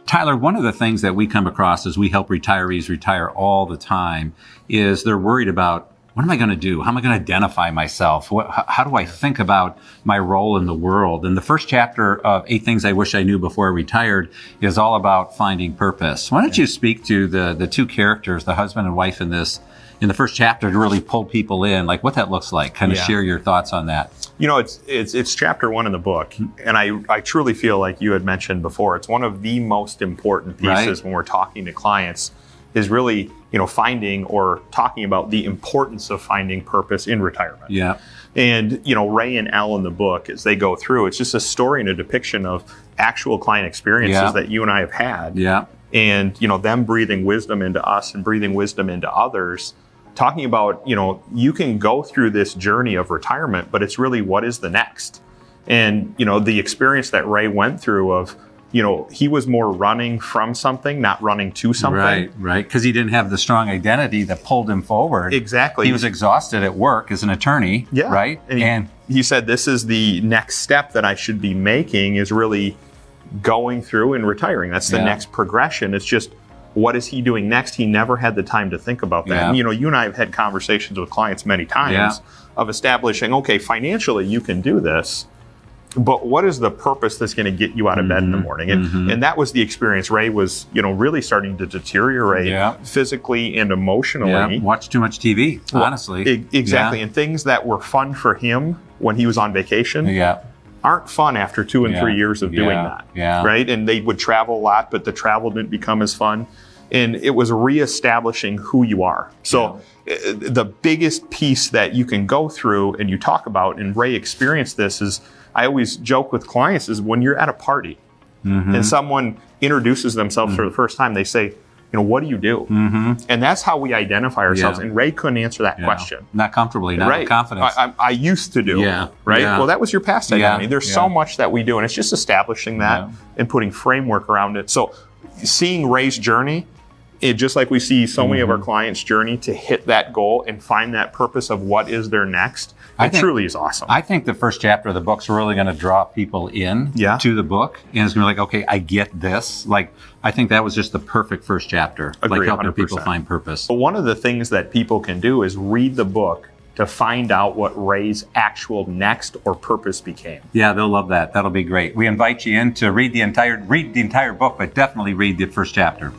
Tyler, one of the things that we come across as we help retirees retire all the time is they're worried about, what am I going to do? How am I going to identify myself? How do I think about my role in the world? And the first chapter of 8 Things I Wish I Knew Before I Retired is all about finding purpose. Why don't you speak to the two characters, the husband and wife in the first chapter, to really pull people in, like what that looks like, kind of share your thoughts on that. It's chapter 1 in the book, and I truly feel like you had mentioned before, it's one of the most important pieces when we're talking to clients is really, finding or talking about the importance of finding purpose in retirement. Yeah. And, Ray and Elle in the book, as they go through, it's just a story and a depiction of actual client experiences that you and I have had. Yeah. And, them breathing wisdom into us and breathing wisdom into others, talking about, you can go through this journey of retirement, but it's really what is the next? And, the experience that Ray went through of, he was more running from something, not running to something. Right. Because he didn't have the strong identity that pulled him forward. Exactly. He was exhausted at work as an attorney. Yeah. Right. And he said, this is the next step that I should be making, is really going through and retiring. That's the next progression. It's just, what is he doing next? He never had the time to think about that. Yeah. And, you and I have had conversations with clients many times of establishing, okay, financially you can do this, but what is the purpose that's going to get you out of bed in the morning? And that was the experience. Ray was, really starting to deteriorate physically and emotionally. Yeah. Watched too much TV, honestly. Exactly. And things that were fun for him when he was on vacation aren't fun after 2 and 3 years of doing that. Yeah. Right? And they would travel a lot, but the travel didn't become as fun. And it was reestablishing who you are. So the biggest piece that you can go through and you talk about, and Ray experienced this, is I always joke with clients, is when you're at a party and someone introduces themselves for the first time, they say, what do you do? And that's how we identify ourselves. And Ray couldn't answer that question. Not comfortably, not with confidence. I used to do. Right? Well, that was your past identity. There's so much that we do, and it's just establishing that and putting framework around it. So seeing Ray's journey, just like we see so many of our clients' journey to hit that goal and find that purpose of what is their next, truly is awesome. I think the first chapter of the book's really going to draw people in to the book, and it's going to be like, okay, I get this. Like, I think that was just the perfect first chapter, Agree, like helping 100%. people find purpose. But one of the things that people can do is read the book to find out what Ray's actual next or purpose became. Yeah, they'll love that. That'll be great. We invite you in to read the entire book, but definitely read the first chapter.